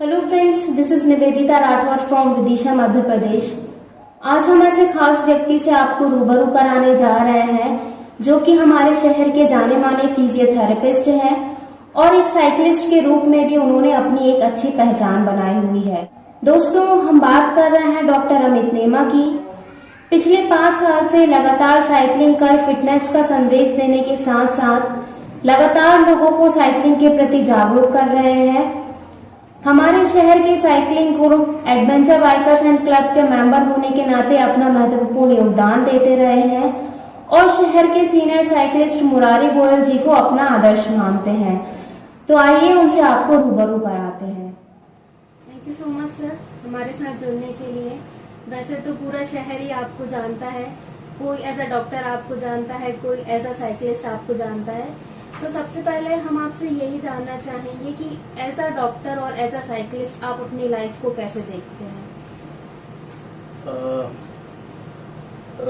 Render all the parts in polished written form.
Hello friends, this is Nivedita Rathore from Vidisha Madhya Pradesh. आज हम ऐसे खास व्यक्ति से आपको रूबरू कराने जा रहे हैं जो कि हमारे शहर के जाने माने फिजियोथेरेपिस्ट हैं और एक साइकिलिस्ट के रूप में भी उन्होंने अपनी एक अच्छी पहचान बनाई हुई है। दोस्तों, हम बात कर रहे हैं डॉक्टर अमित नेमा की। पिछले 5 साल से लगातार साइकिलिंग कर फिटनेस का संदेश देने के साथ साथ लगातार लोगों को साइकिलिंग के प्रति जागरूक कर रहे हैं। हमारे शहर के cycling group adventure bikers and club के मेंबर होने के नाते अपना महत्वपूर्ण योगदान देते रहे हैं और शहर के सीनियर साइकिलिस्ट मुरारी गोयल जी को अपना आदर्श मानते हैं। तो आइए उनसे आपको रूबरू कराते हैं। Thank you so much sir, हमारे साथ जुड़ने के लिए। वैसे तो पूरा शहर ही आपको जानता है, कोई एज अ डॉक्टर आपको जानता है, कोई एज अ साइकिलिस्ट आपको जानता है। तो सबसे पहले हम आपसे यही जानना चाहेंगे कि एज अ डॉक्टर और एज अ साइकिलिस्ट आप अपनी लाइफ को कैसे देखते हैं?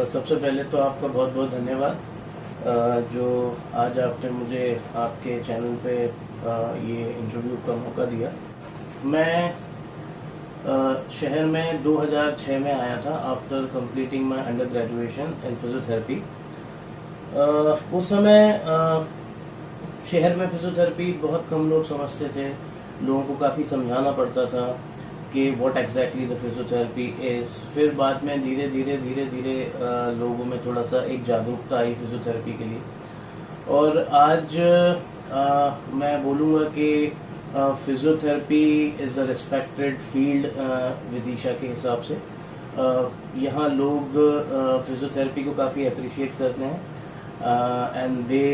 सबसे पहले तो आपका बहुत बहुत धन्यवाद जो आज आपने मुझे आपके चैनल पे ये इंटरव्यू का मौका दिया। मैं शहर में 2006 में आया था after completing my under graduation in physiotherapy. उस समय शहर में फिजियोथेरेपी बहुत कम लोग समझते थे, लोगों को काफ़ी समझाना पड़ता था कि what exactly the physiotherapy is. फिर बाद में धीरे धीरे लोगों में थोड़ा सा एक जागरूकता आई फिजियोथेरेपी के लिए। और आज मैं बोलूँगा कि physiotherapy is a respected field Vidisha के हिसाब से। यहाँ लोग फिजियोथेरेपी को काफ़ी अप्रिशिएट करते हैं and they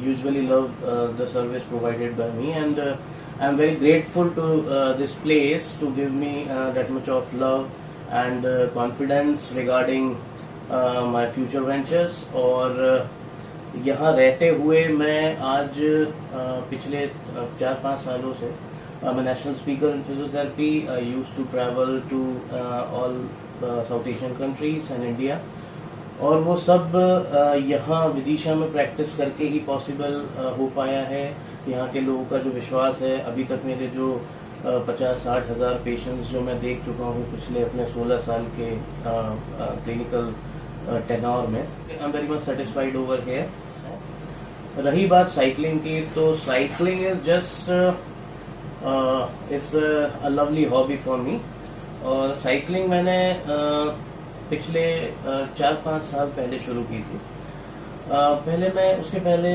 usually love the service provided by me, and I'm very grateful to this place to give me that much of love and confidence regarding my future ventures। और यहाँ रहते हुए मैं आज पिछले 4-5 सालों से I'm a national speaker in physiotherapy. I used to travel to all South Asian countries and India, और वो सब यहाँ विदिशा में प्रैक्टिस करके ही पॉसिबल हो पाया है। यहाँ के लोगों का जो विश्वास है, अभी तक मेरे जो 50-60 हज़ार पेशेंट्स जो मैं देख चुका हूँ पिछले अपने 16 साल के क्लिनिकल टेन्योर में, I am very much satisfied over here. रही बात साइकिलिंग की, तो cycling is just it's a lovely hobby for me. और साइकिलिंग मैंने पिछले 4-5 साल पहले शुरू की थी। पहले मैं उसके पहले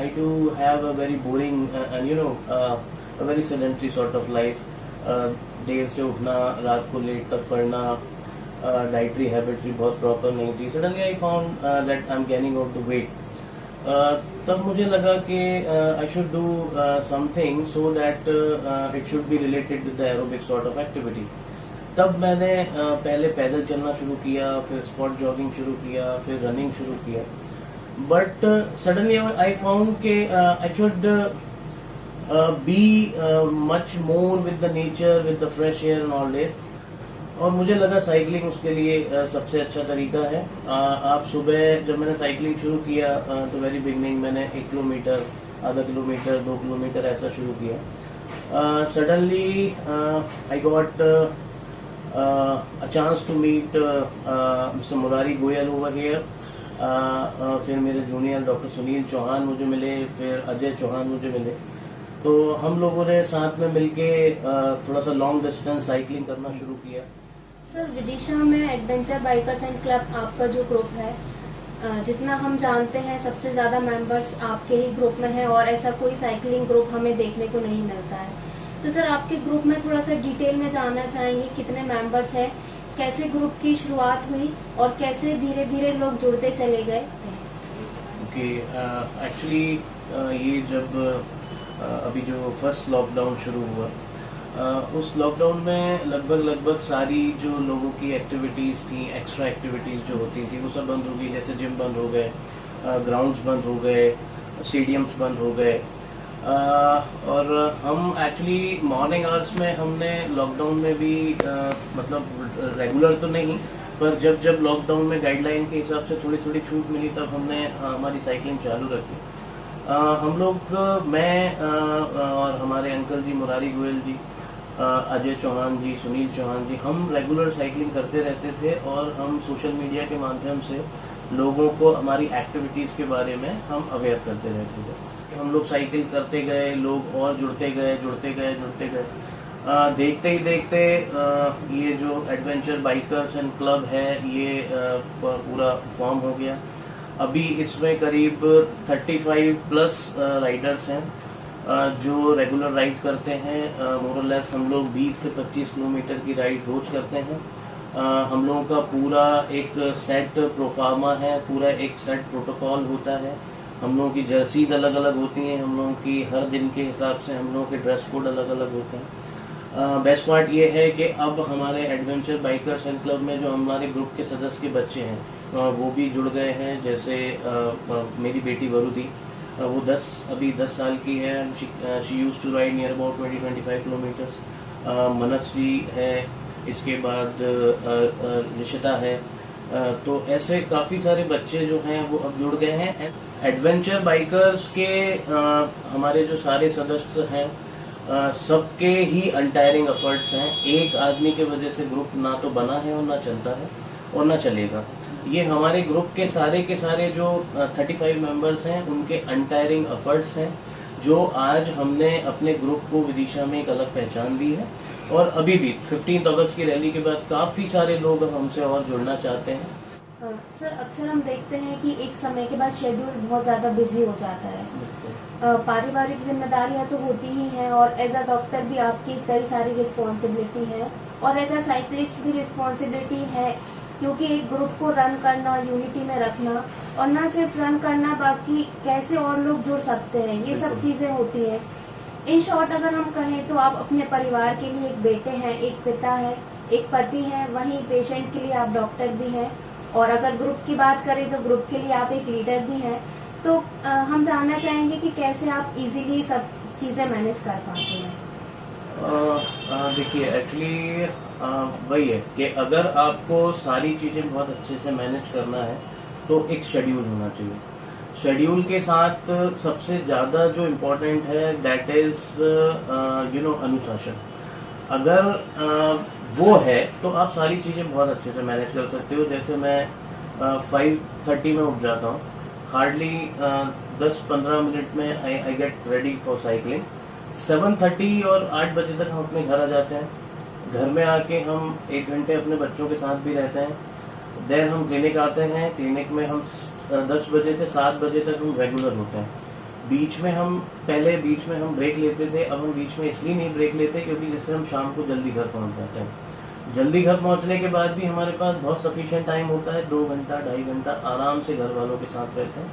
I do have a very boring and you know a very sedentary sort of life. देर से उठना, रात को लेट तक पढ़ना, डाइटरी हैबिट्स भी बहुत प्रॉपर नहीं थी। Suddenly I found that I am gaining of the weight. तब मुझे लगा कि I should do something so that it should be related with the aerobic sort of activity. तब मैंने पहले पैदल चलना शुरू किया, फिर स्पॉट जॉगिंग शुरू किया, फिर रनिंग शुरू किया। बट सडनली आई फाउंड के I should be much more with the nature, with the fresh air and all day. और मुझे लगा साइकिलिंग उसके लिए सबसे अच्छा तरीका है। आप सुबह जब मैंने साइकिलिंग शुरू किया तो वेरी बिगनिंग मैंने 1 किलोमीटर, आधा किलोमीटर, 2 किलोमीटर ऐसा शुरू किया। Suddenly I got a chance to meet Mr. Murari Goyal over here। फिर मेरे जूनियर डॉक्टर सुनील चौहान मुझे मिले, फिर अजय चौहान मुझे मिले। तो हम लोगों ने साथ में मिलके थोड़ा सा लॉन्ग डिस्टेंस साइकिलिंग करना शुरू किया। सर, विदिशा में एडवेंचर बाइकर्स एंड क्लब आपका जो ग्रुप है, जितना हम जानते हैं सबसे ज़्यादा मेंबर्स आपके ही ग्रुप में है और ऐसा कोई साइकिलिंग ग्रुप हमें देखने को नहीं मिलता है। तो सर, आपके ग्रुप में थोड़ा सा डिटेल में जानना चाहेंगे, कितने मेंबर्स हैं, कैसे ग्रुप की शुरुआत हुई और कैसे धीरे धीरे लोग जुड़ते चले गए थे? ओके, एक्चुअली ये जब अभी जो फर्स्ट लॉकडाउन शुरू हुआ, उस लॉकडाउन में लगभग सारी जो लोगों की एक्टिविटीज़ थी, एक्स्ट्रा एक्टिविटीज़ जो होती थी, वो सब बंद हो गई। जैसे जिम बंद हो गए, ग्राउंड्स बंद हो गए, स्टेडियम्स बंद हो गए। और हम एक्चुअली मॉर्निंग आवर्स में हमने लॉकडाउन में भी मतलब रेगुलर तो नहीं, पर जब लॉकडाउन में गाइडलाइन के हिसाब से थोड़ी छूट मिली, तब हमने हमारी साइकिलिंग चालू रखी। हम लोग मैं और हमारे अंकल जी मुरारी गोयल जी, अजय चौहान जी, सुनील चौहान जी, हम रेगुलर साइकिलिंग करते रहते थे और हम सोशल मीडिया के माध्यम से लोगों को हमारी एक्टिविटीज़ के बारे में हम अवेयर करते रहते थे। हम लोग साइकिल करते गए, लोग और जुड़ते गए। देखते ही देखते ये जो एडवेंचर बाइकर्स एंड क्लब है ये पूरा फॉर्म हो गया। अभी इसमें करीब 35 प्लस राइडर्स हैं जो रेगुलर राइड करते हैं। मोरलेस हम लोग 20 से 25 किलोमीटर की राइड रोज करते हैं। हम लोगों का पूरा एक सेट प्रोफार्मा है, पूरा एक सेट प्रोटोकॉल होता है। हम लोगों की जर्सीज अलग अलग होती हैं, हम लोगों की हर दिन के हिसाब से हम लोगों के ड्रेस कोड अलग अलग होते हैं। बेस्ट पार्ट ये है कि अब हमारे एडवेंचर बाइकर्स एंड क्लब में जो हमारे ग्रुप के सदस्य के बच्चे हैं वो भी जुड़ गए हैं। जैसे मेरी बेटी वरुदी, वो अभी 10 साल की है। She used to ride near about 20-25 kilometres. Manasvi है, इसके बाद निशिता है। तो ऐसे काफ़ी सारे बच्चे जो हैं वो अब जुड़ गए हैं। एडवेंचर बाइकर्स के हमारे जो सारे सदस्य हैं सबके ही अनटायरिंग एफर्ट्स हैं। एक आदमी के वजह से ग्रुप ना तो बना है और ना चलता है और ना चलेगा। ये हमारे ग्रुप के सारे जो 35 मेंबर्स हैं उनके अनटायरिंग एफर्ट्स हैं, जो आज हमने अपने ग्रुप को विदिशा में एक अलग पहचान दी है। और अभी भी 15 अगस्त की रैली के बाद काफ़ी सारे लोग हमसे और जुड़ना चाहते हैं। सर, अक्सर हम देखते हैं कि एक समय के बाद शेड्यूल बहुत ज़्यादा बिजी हो जाता है। पारिवारिक जिम्मेदारियां तो होती ही हैं और एज अ डॉक्टर भी आपकी कई सारी रिस्पॉन्सिबिलिटी है और एज अ साइकिलिस्ट भी रिस्पॉन्सिबिलिटी है, क्योंकि एक ग्रुप को रन करना, यूनिटी में रखना और ना सिर्फ रन करना, बाकी कैसे और लोग जुड़ सकते हैं, ये सब चीजें होती हैं। इन शॉर्ट अगर हम कहें तो आप अपने परिवार के लिए एक बेटे हैं, एक पिता है, एक पति हैं, वहीं पेशेंट के लिए आप डॉक्टर भी हैं और अगर ग्रुप की बात करें तो ग्रुप के लिए आप एक लीडर भी हैं। तो हम जानना चाहेंगे कि कैसे आप इजीली सब चीजें मैनेज कर पाते हैं। देखिए, एक्चुअली वही है कि अगर आपको सारी चीज़ें बहुत अच्छे से मैनेज करना है तो एक शेड्यूल होना चाहिए। शेड्यूल के साथ सबसे ज़्यादा जो इम्पोर्टेंट है दैट इज़ अनुशासन। अगर वो है तो आप सारी चीज़ें बहुत अच्छे से मैनेज कर सकते हो। जैसे मैं 5:30 में उठ जाता हूँ, हार्डली 10-15 मिनट में I get ready for cycling. 7:30 और 8 बजे तक हम अपने घर आ जाते हैं। घर में आके हम 1 घंटे अपने बच्चों के साथ भी रहते हैं। देन हम क्लिनिक आते हैं। क्लिनिक में हम 10 बजे से 7 बजे तक हम रेगुलर होते हैं। बीच में हम ब्रेक लेते थे, अब हम बीच में इसलिए नहीं ब्रेक लेते क्योंकि जिससे हम शाम को जल्दी घर पहुंच जाते हैं। जल्दी घर पहुंचने के बाद भी हमारे पास बहुत सफिशिएंट टाइम होता है, 2 घंटा 2.5 घंटा आराम से घर वालों के साथ रहते हैं।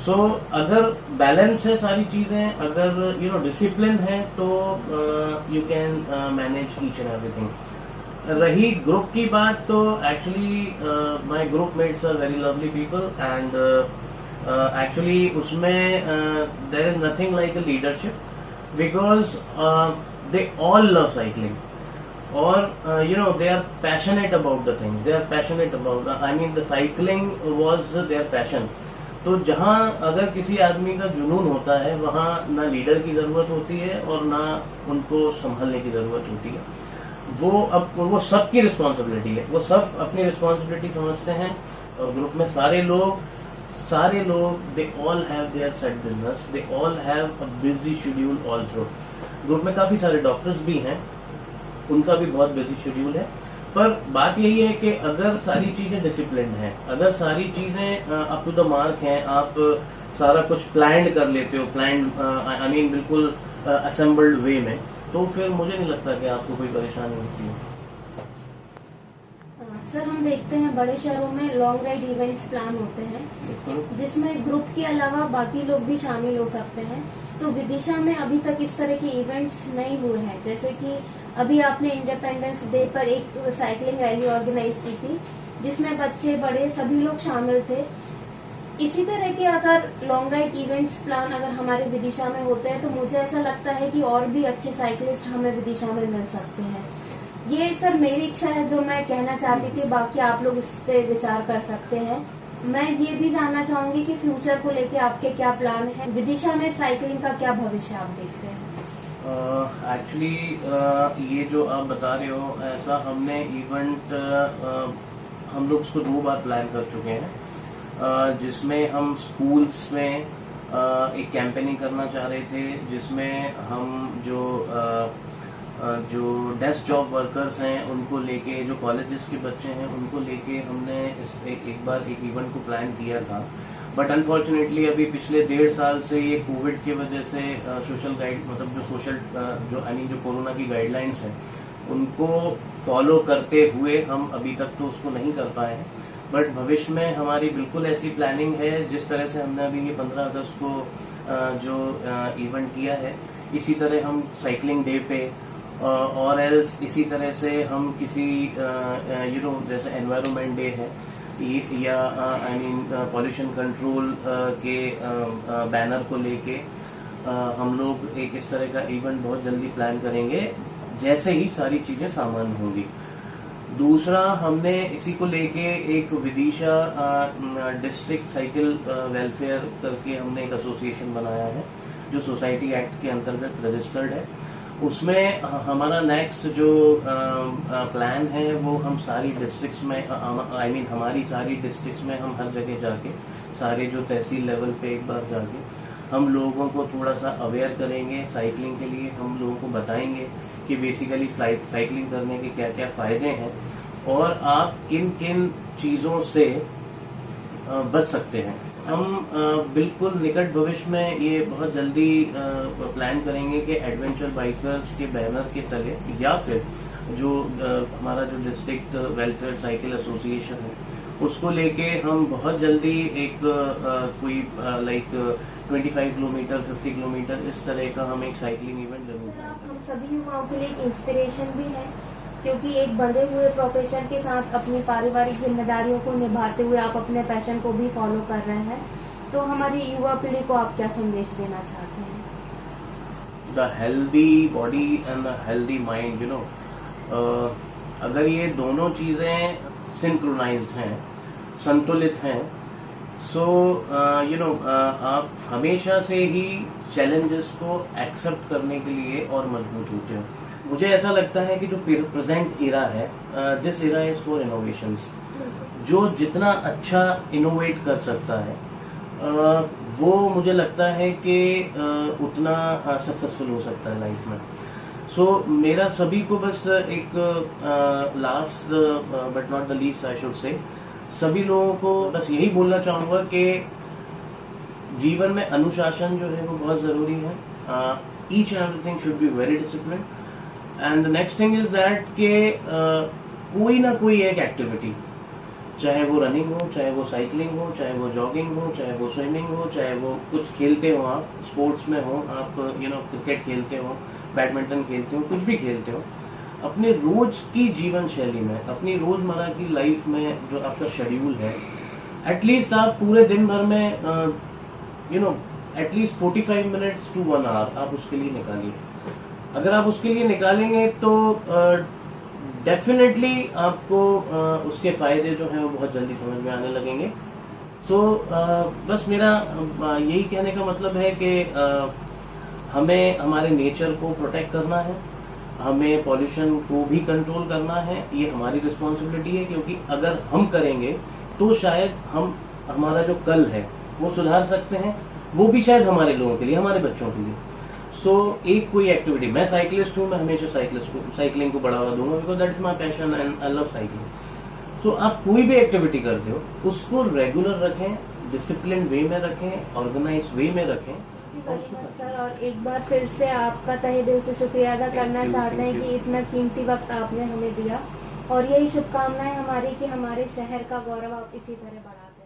सो अगर बैलेंस है सारी चीजें, अगर डिसिप्लिन है तो you can manage each and everything. रही ग्रुप की बात तो actually my group mates are very lovely people and actually उसमें there is nothing like a leadership because they all love cycling और they are passionate about the thing. They are passionate about the cycling was their passion. तो जहाँ अगर किसी आदमी का जुनून होता है वहाँ ना लीडर की जरूरत होती है और ना उनको संभालने की जरूरत होती है। वो सबकी रिस्पॉन्सिबिलिटी है, वो सब अपनी रिस्पॉन्सिबिलिटी समझते हैं। और ग्रुप में सारे लोग they all have their set business, they all have a busy schedule all through. Group में काफी सारे डॉक्टर्स भी हैं, उनका भी बहुत बिजी शेड्यूल है। पर बात यही है कि अगर सारी चीजें डिसिप्लिन हैं, अगर सारी चीजें अप टू द मार्क हैं, आप सारा कुछ प्लान्ड कर लेते हो, बिल्कुल असेंबल्ड वे में, तो फिर मुझे नहीं लगता कि आपको कोई परेशानी होती है। सर, हम देखते हैं बड़े शहरों में लॉन्ग राइड इवेंट्स प्लान होते हैं जिसमें ग्रुप के अलावा बाकी लोग भी शामिल हो सकते हैं। तो विदिशा में अभी तक इस तरह के इवेंट्स नहीं हुए हैं। जैसे कि अभी आपने इंडिपेंडेंस डे पर एक साइकिलिंग रैली ऑर्गेनाइज की थी जिसमें बच्चे बड़े सभी लोग शामिल थे। इसी तरह के अगर लॉन्ग राइड इवेंट्स प्लान अगर हमारे विदिशा में होते हैं तो मुझे ऐसा लगता है कि और भी अच्छे साइकिलिस्ट हमें विदिशा में मिल सकते हैं। ये सर मेरी इच्छा है जो मैं कहना चाहती थी, बाकी आप लोग इस पे विचार कर सकते हैं। मैं ये भी जानना चाहूंगी कि फ्यूचर को लेके आपके क्या प्लान है, विदिशा में साइकिलिंग का क्या भविष्य आप देखते हैं? एक्चुअली ये जो आप बता रहे हो, ऐसा हमने इवेंट हम लोग उसको 2 बार प्लान कर चुके हैं, जिसमें हम स्कूल्स में एक कैंपेनिंग करना चाह रहे थे, जिसमें हम जो डेस्क जॉब वर्कर्स हैं उनको लेके, जो कॉलेजेस के बच्चे हैं उनको लेके हमने एक बार एक इवेंट को प्लान किया था। बट अनफॉर्चुनेटली अभी पिछले 1.5 साल से ये कोविड की वजह से सोशल गाइड मतलब जो कोरोना की गाइडलाइंस हैं उनको फॉलो करते हुए हम अभी तक तो उसको नहीं कर पाए हैं। बट भविष्य में हमारी बिल्कुल ऐसी प्लानिंग है, जिस तरह से हमने अभी ये 15 अगस्त को जो इवेंट किया है, इसी तरह हम साइकिलिंग डे पे और एल्स इसी तरह से हम किसी जैसे एनवायरनमेंट डे है या पॉल्यूशन कंट्रोल के बैनर को लेके हम लोग एक इस तरह का इवेंट बहुत जल्दी प्लान करेंगे, जैसे ही सारी चीजें सामान्य होंगी। दूसरा, हमने इसी को लेके एक विदिशा डिस्ट्रिक्ट साइकिल वेलफेयर करके हमने एक एसोसिएशन बनाया है, जो सोसाइटी एक्ट के अंतर्गत रजिस्टर्ड है। उसमें हमारा नेक्स्ट जो प्लान है वो हम सारी डिस्ट्रिक्ट्स में हमारी सारी डिस्ट्रिक्ट्स में हम हर जगह जाके, सारे जो तहसील लेवल पे एक बार जाके हम लोगों को थोड़ा सा अवेयर करेंगे साइकिलिंग के लिए। हम लोगों को बताएंगे कि बेसिकली साइकिलिंग करने के क्या क्या फ़ायदे हैं और आप किन किन चीज़ों से बच सकते हैं। हम बिल्कुल निकट भविष्य में ये बहुत जल्दी प्लान करेंगे कि एडवेंचर बाइकर्स के बैनर के तले, या फिर जो हमारा जो डिस्ट्रिक्ट वेलफेयर साइकिल एसोसिएशन है उसको लेके हम बहुत जल्दी एक कोई 25 किलोमीटर 50 किलोमीटर इस तरह का हम एक साइकिलिंग इवेंट जरूर करेंगे। हम सभी युवाओं के लिए एक इंस्पिरेशन भी है, क्योंकि एक बंधे हुए प्रोफेशन के साथ अपनी पारिवारिक जिम्मेदारियों को निभाते हुए आप अपने पैशन को भी फॉलो कर रहे हैं। तो हमारी युवा पीढ़ी को आप क्या संदेश देना चाहते हैं? The healthy body and the healthy mind, अगर ये दोनों चीजें सिंक्रोनाइज्ड हैं, संतुलित हैं, सो आप हमेशा से ही चैलेंजेस को एक्सेप्ट करने के लिए और मजबूत होते हो। मुझे ऐसा लगता है कि जो प्रेजेंट इरा है, this Ira is for innovations. जो जितना अच्छा इनोवेट कर सकता है वो मुझे लगता है कि उतना सक्सेसफुल हो सकता है लाइफ में। सो मेरा सभी को बस एक last but not the least I should say, सभी लोगों को बस यही बोलना चाहूँगा कि जीवन में अनुशासन जो है वो बहुत ज़रूरी है। Each and everything should be very discipline. And the next thing is that कि कोई ना कोई एक एक्टिविटी, चाहे वो रनिंग हो, चाहे वो साइकिलिंग हो, चाहे वो जॉगिंग हो, चाहे वो स्विमिंग हो, चाहे वो कुछ खेलते हो, आप स्पोर्ट्स में हो, आप क्रिकेट खेलते हो, बैडमिंटन खेलते हो, कुछ भी खेलते हो, अपने रोज की जीवन शैली में, अपनी रोजमर्रा की लाइफ में जो आपका शेड्यूल है, एटलीस्ट आप पूरे दिन भर में एटलीस्ट 45 मिनट्स टू 1 आवर आप उसके लिए निकालिए। अगर आप उसके लिए निकालेंगे तो डेफिनेटली आपको उसके फायदे जो हैं वो बहुत जल्दी समझ में आने लगेंगे। तो बस मेरा यही कहने का मतलब है कि हमें हमारे नेचर को प्रोटेक्ट करना है, हमें पॉल्यूशन को भी कंट्रोल करना है, ये हमारी रिस्पॉन्सिबिलिटी है। क्योंकि अगर हम करेंगे तो शायद हम हमारा जो कल है वो सुधार सकते हैं, वो भी शायद हमारे लोगों के लिए, हमारे बच्चों के लिए। सो एक कोई एक्टिविटी, मैं साइकिलिस्ट हूँ, मैं हमेशा साइकिलिंग को बढ़ावा दूंगा, because that is my passion and I love cycling. तो आप कोई भी एक्टिविटी करते हो उसको रेगुलर रखें, डिसिप्लिन वे में रखें, ऑर्गेनाइज वे में रखें। सर, और एक बार फिर से आपका तहे दिल से शुक्रिया अदा करना चाहते हैं कि इतना कीमती वक्त आपने हमें दिया, और यही शुभकामनाएं हमारी कि हमारे शहर का गौरव आप इसी तरह बढ़ाते हैं।